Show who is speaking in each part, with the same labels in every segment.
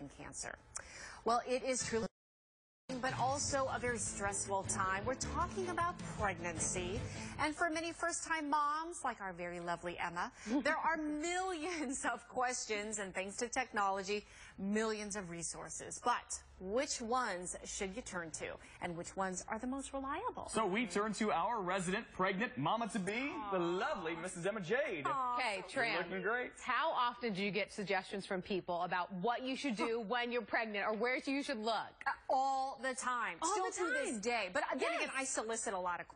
Speaker 1: ovarian cancer. Well, it is truly, but also a very stressful time. We're talking about pregnancy, and for many first-time moms, like our very lovely Emma, there are millions of questions, and thanks to technology, millions of resources. But which ones should you turn to, and which ones are the most reliable?
Speaker 2: So we turn to our resident pregnant mama-to-be, the lovely Mrs. Emma Jade.
Speaker 3: Okay, Tram,
Speaker 2: looking great.
Speaker 3: how often do you get suggestions from people about what you should do when you're pregnant, or where you should look?
Speaker 1: All the time.
Speaker 3: All
Speaker 1: Still
Speaker 3: the
Speaker 1: to this
Speaker 3: time.
Speaker 1: day. But then again, I solicit a lot of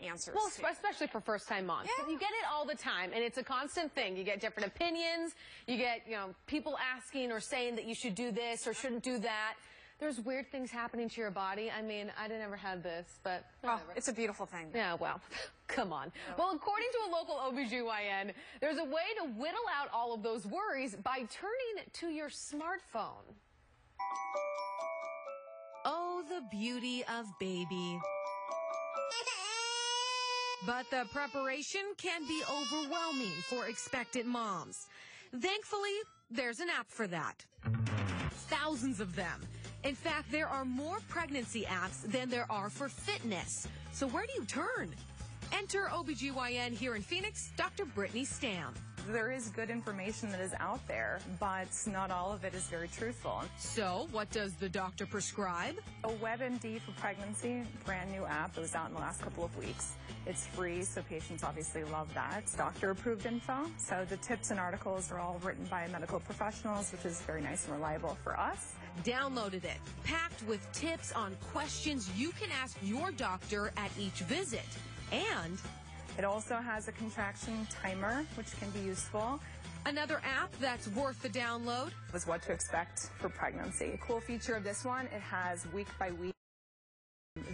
Speaker 1: answers.
Speaker 3: Well,
Speaker 1: too.
Speaker 3: especially for first-time moms.
Speaker 1: Yeah.
Speaker 3: You get it all the time, and it's a constant thing. You get different opinions. You get, people asking or saying that you should do this or shouldn't do that. There's weird things happening to your body. I mean, I never had this, but whatever.
Speaker 1: It's a beautiful thing.
Speaker 3: Yeah, well, come on. Well, according to a local OBGYN, there's a way to whittle out all of those worries by turning to your smartphone.
Speaker 4: Oh, the beauty of baby. But the preparation can be overwhelming for expectant moms. Thankfully, there's an app for that. Thousands of them. In fact, there are more pregnancy apps than there are for fitness. So where do you turn? Enter OBGYN here in Phoenix, Dr. Brittany Stam.
Speaker 5: There is good information that is out there, but not all of it is very truthful.
Speaker 4: So what does the doctor prescribe?
Speaker 5: A WebMD for pregnancy, brand new app that was out in the last couple of weeks. It's free, so patients obviously love that. It's doctor-approved info, so the tips and articles are all written by medical professionals, which is very nice and reliable for us.
Speaker 4: Downloaded it, packed with tips on questions you can ask your doctor at each visit. And
Speaker 5: it also has a contraction timer, which can be useful.
Speaker 4: another app that's worth the download
Speaker 5: Was what to expect for pregnancy. A cool feature of this one, it has week-by-week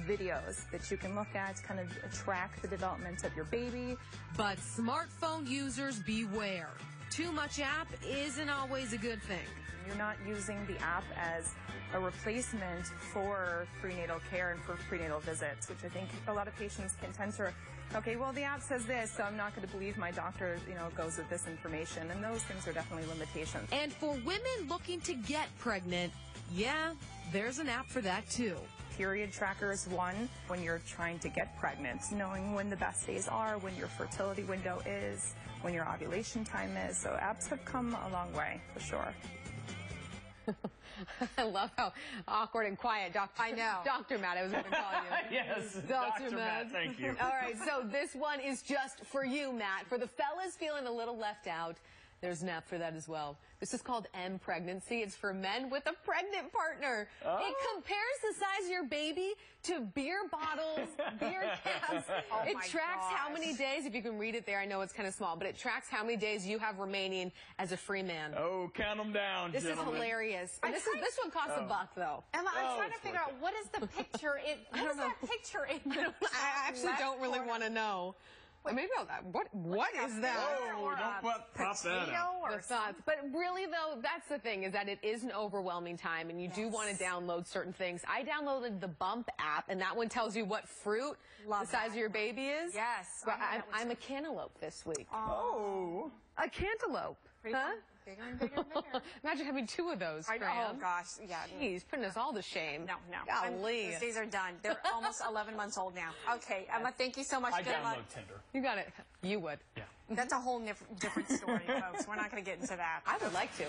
Speaker 5: videos that you can look at, kind of track the development of your baby.
Speaker 4: But smartphone users beware. Too much app isn't always a good thing.
Speaker 5: You're not using the app as a replacement for prenatal care and for prenatal visits, which I think a lot of patients can tend to, okay, well, the app says this, so I'm not going to believe my doctor, goes with this information. And those things are definitely limitations.
Speaker 4: And for women looking to get pregnant, yeah, there's an app for that too.
Speaker 5: Period tracker is one when you're trying to get pregnant, knowing when the best days are, when your fertility window is, when your ovulation time is. So apps have come a long way, for sure.
Speaker 3: I love how awkward and quiet
Speaker 1: I know.
Speaker 3: Dr. Matt, I was going to call you.
Speaker 2: Yes,
Speaker 3: Dr.
Speaker 2: Matt, thank you.
Speaker 3: All right, so this one is just for you, Matt. For the fellas feeling a little left out, there's an app for that as well. This is called M Pregnancy. It's for men with a pregnant partner.
Speaker 2: Oh.
Speaker 3: It compares the size of your baby to beer bottles, beer cans.
Speaker 1: Oh
Speaker 3: It
Speaker 1: my
Speaker 3: tracks how
Speaker 1: gosh.
Speaker 3: many days, if you can read it there, I know it's kind of small, but it tracks how many days you have remaining as a free man.
Speaker 2: Oh, count them down,
Speaker 3: This
Speaker 2: gentlemen.
Speaker 3: is hilarious. And this one costs $1, though.
Speaker 1: Emma, I'm trying to
Speaker 2: it's
Speaker 1: figure
Speaker 2: worth
Speaker 1: out what is the picture in. What is that picture in?
Speaker 3: I actually don't really want to know. Maybe what is that?
Speaker 2: Oh, don't pop that out.
Speaker 3: The thoughts. But really, though, that's the thing, is that it is an overwhelming time, and you do want to download certain things. I downloaded the Bump app, and that one tells you what fruit the size of your baby is.
Speaker 1: Yes.
Speaker 3: So I'm a cantaloupe this week.
Speaker 2: Oh.
Speaker 3: A cantaloupe.
Speaker 1: Pretty
Speaker 3: Huh?
Speaker 1: fun. Bigger and bigger and bigger.
Speaker 3: Imagine having 2 of those,
Speaker 1: Oh,
Speaker 3: Fran.
Speaker 1: gosh. Yeah.
Speaker 3: Jeez, putting us all to shame.
Speaker 1: No.
Speaker 3: Golly.
Speaker 1: Those days are done. They're almost 11 months old now. Okay, Emma, thank you so much.
Speaker 2: I
Speaker 1: Good luck.
Speaker 2: download Tinder.
Speaker 3: You got it. You would.
Speaker 2: Yeah.
Speaker 1: That's a whole different story, folks. We're not going to get into that.
Speaker 3: I would like to.